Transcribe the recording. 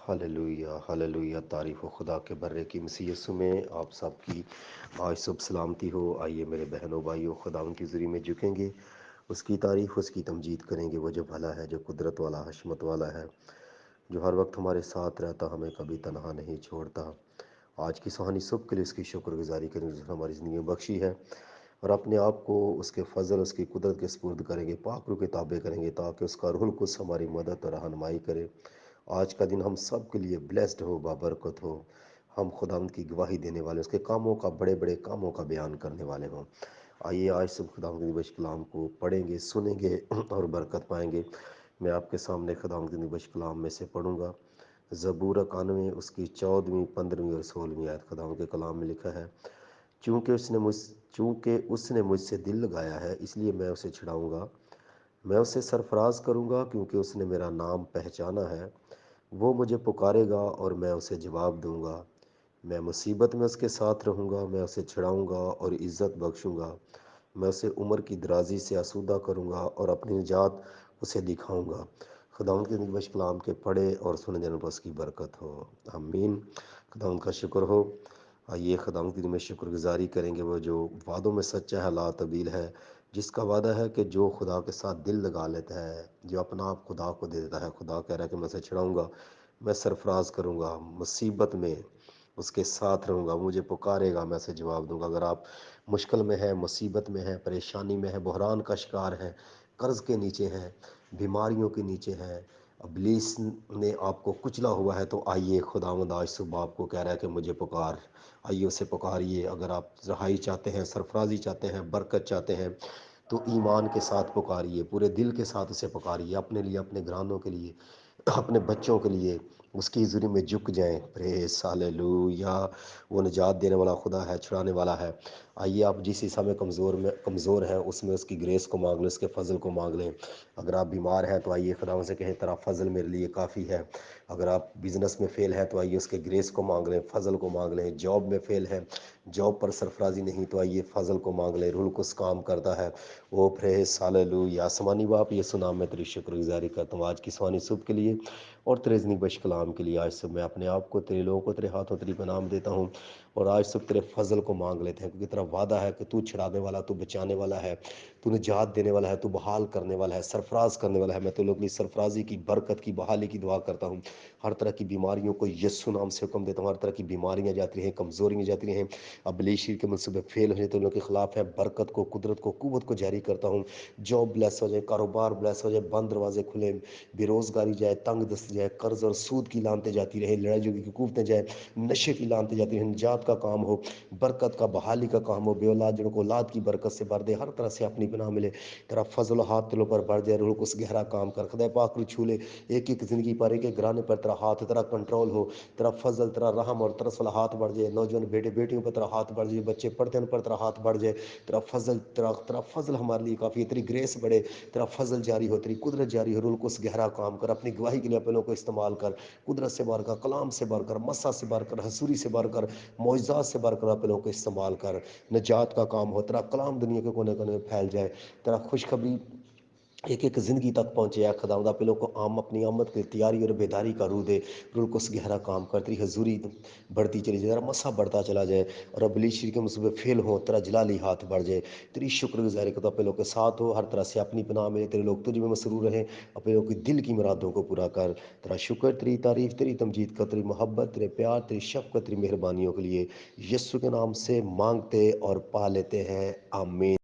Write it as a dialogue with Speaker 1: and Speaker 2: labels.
Speaker 1: Hallelujah hallelujah, तारीफ़ हो खुदा के बर्रे की मसीह यीशु में आप सब की आज शुभ सलामती हो। आइए मेरे बहनों भाइयों, खुदा उनकी ज़ुरी में झुकेंगे, उसकी तारीफ़ उसकी तमजीद करेंगे। वो जो भला है, जो कुदरत वाला हशमत वाला है, जो हर वक्त हमारे साथ रहता, हमें कभी तनहा नहीं छोड़ता। आज की सुहानी सुबह के लिए उसकी शुक्रगुजारी करेंगे जिसने हमारी ज़िंदगी में बख्शी है, और अपने आप को उसके फजल उसकी कुदरत के सपुर्द करेंगे, पाक रूह के ताबे करेंगे, ताकि उसका रूहुल कुद्स हमारी मदद और रहनुमाई करे। आज का दिन हम सब के लिए ब्लेस्ड हो, बाबरकत हो। हम खुदावंद की गवाही देने वाले, उसके कामों का, बड़े बड़े कामों का बयान करने वाले हों। आइए आज सब खुदावंद के दिवस कलाम को पढ़ेंगे, सुनेंगे और बरकत पाएंगे। मैं आपके सामने खुदावंद के दिवस कलाम में से पढ़ूंगा। ज़बूर 91 उसकी 14वीं 15वीं और 16वीं आयत खुदावंद के कलाम में लिखा है, चूँकि उसने मुझसे दिल लगाया है, इसलिए मैं उसे छुड़ाऊंगा। मैं उसे सरफराज करूंगा, क्योंकि उसने मेरा नाम पहचाना है। वो मुझे पुकारेगा और मैं उसे जवाब दूंगा। मैं मुसीबत में उसके साथ रहूंगा, मैं उसे छुड़ाऊंगा और इज़्ज़त बख्शूंगा। मैं उसे उम्र की दराजी से आसूदा करूंगा और अपनी निजात उसे दिखाऊंगा। खुदावंद के निकबश कलाम के पढ़े और सुने जाने पर उसकी बरकत हो। आमीन। खुदावंद का शुक्र हो। आइए खुदावंद की में शुक्रगुजारी करेंगे। वो जो वादों में सच्चा है, ला तब्दील है, जिसका वादा है कि जो खुदा के साथ दिल लगा लेता है, जो अपना आप खुदा को दे देता है, खुदा कह रहा है कि मैं उसे छुड़ाऊंगा, मैं सरफराज करूंगा, मुसीबत में उसके साथ रहूंगा, मुझे पुकारेगा, मैं उसे जवाब दूंगा। अगर आप मुश्किल में है, मुसीबत में है, परेशानी में है, बहरान का शिकार है, कर्ज के नीचे हैं, बीमारियों के नीचे हैं, इब्लीस ने आपको कुचला हुआ है, तो आइए खुदावंद आज सुबह आपको कह रहा है कि मुझे पुकार। आइए उसे पुकारिए। अगर आप रहाई चाहते हैं, सरफराजी चाहते हैं, बरकत चाहते हैं, तो ईमान के साथ पुकारिए, पूरे दिल के साथ उसे पुकारिए। अपने लिए, अपने घरानों के लिए, अपने बच्चों के लिए उसकी ज़ुरी में झुक जाएं। Praise hallelujah. वो निजात देने वाला खुदा है, छुड़ाने वाला है। आइए आप जिस हिस्सा में कमज़ोर हैं, उसमें उसकी ग्रेस को मांग लें, उसके फजल को मांग लें। अगर आप बीमार हैं तो आइए खुदा से कहें, तेरा फजल मेरे लिए काफ़ी है। अगर आप बिज़नेस में फ़ेल हैं तो आइए उसके ग्रेस को मांग लें, फजल को मांग लें। जॉब में फ़ेल हैं, जॉब पर सरफराजी नहीं, तो आइए फजल को मांग लें। रूह कुछ काम करता है। ओ प्रेज़ हालेलुया। आसमानी बाप, ये सुना मैं तेरी शुक्रगुजारी करता हूँ आज की सुहानी सुबह के लिए और तेरे ज़िंदगी बख्श कलाम के लिए। आज सब मैं अपने आप को, तेरे लोगों को तेरे हाथों तेरी पनाह में देता हूँ, और आज सब तेरे फजल को मांग लेते हैं, क्योंकि तेरा वादा है कि तू छुड़ाने वाला, तू बचाने वाला है, तू निजात देने वाला है, तू बहाल करने वाला है, सरफराज करने वाला है। मैं तो लोग की सरफराजी की, बरकत की, बहाली की दुआ करता हूँ। हर तरह की बीमारियों को यस्सु नाम से हुक्म देता हूँ। हर तरह की बीमारियाँ जाती हैं, कमजोरियाँ जाती हैं, अबलीशी के मनसूबे फेल हो जाए तो उनके खिलाफ है, बरकत को, कुदरत को, कुवत को जारी करता हूँ। जॉब ब्लेस हो जाए, कारोबार ब्लेस हो जाए, बंद दरवाजे खुले, बेरोजगारी जाए, तंग दस्त जाए, कर्ज और सूद की लानतें जाती रहे, लड़ाई झगड़े की कुवतें जाए, नशे की लानतें जाती रहे, निजात का काम हो, बरकत का, बहाली का काम हो। बेऔलाद जनों को औलाद की बरकत से भर दे, हर तरह से अपनी पनाह मिले। तेरा फजल हाथ दिलों पर बढ़ जाए, रूह को गहरा काम कर, खुदा पाक रू छू ले। एक एक जिंदगी पर, एक एक घराने पर तेरा हाथ, तेरा कंट्रोल हो, तेरा फजल, तेरा रहम और तरस वाला हाथ बढ़ जाए। नौजवान बेटे बेटियों पर तेरा हाथ बढ़ जाए, बच्चे पढ़ते हैं उन पर तेरा हाथ बढ़ जाए। तेरा फजल, तेरा फजल हमारे लिए काफ़ी है। तेरी ग्रेस बढ़े, तेरा फजल जारी हो, तेरी कुदरत जारी हो। रूह को गहरा काम कर, अपनी गवाही के लिए अपनों को इस्तेमाल कर। कुदरत से बार कर, कलाम से बार कर, मस्सा से बार कर, हसूरी से बार कर, मौजज़ात से बार कर, अपनों को इस्तेमाल कर। निजात का काम हो, तेरा कलाम दुनिया के कोने कोने में फैल जाए। तेरा खुशखबरी एक एक ज़िंदगी तक पहुँचे। या खुदावंद आप लोग को अपनी आमद की तैयारी और बेदारी का रूह दे। रूह को गहरा काम कर, तेरी हजूरी बढ़ती चली जाए, तेरा मसा बढ़ता चला जाए, और अबलीशी के मुसीबे फेल हो, तेरा जलाली हाथ बढ़ जाए। तेरी शुक्रगुजारी को तो अपने लोग के साथ हो, हर तरह से अपनी पनाह में तेरे लोग तुझ में मसरूर रहें। अपने लोग की दिल की मुरादों को पूरा कर। तेरा शुक्र, तेरी तारीफ, तेरी तमजीद कर, तेरी मोहब्बत, तेरे प्यार, तेरी शफ़क़त, तेरी मेहरबानियों के लिए यीशु के नाम से मांगते और पा लेते हैं, आमीन।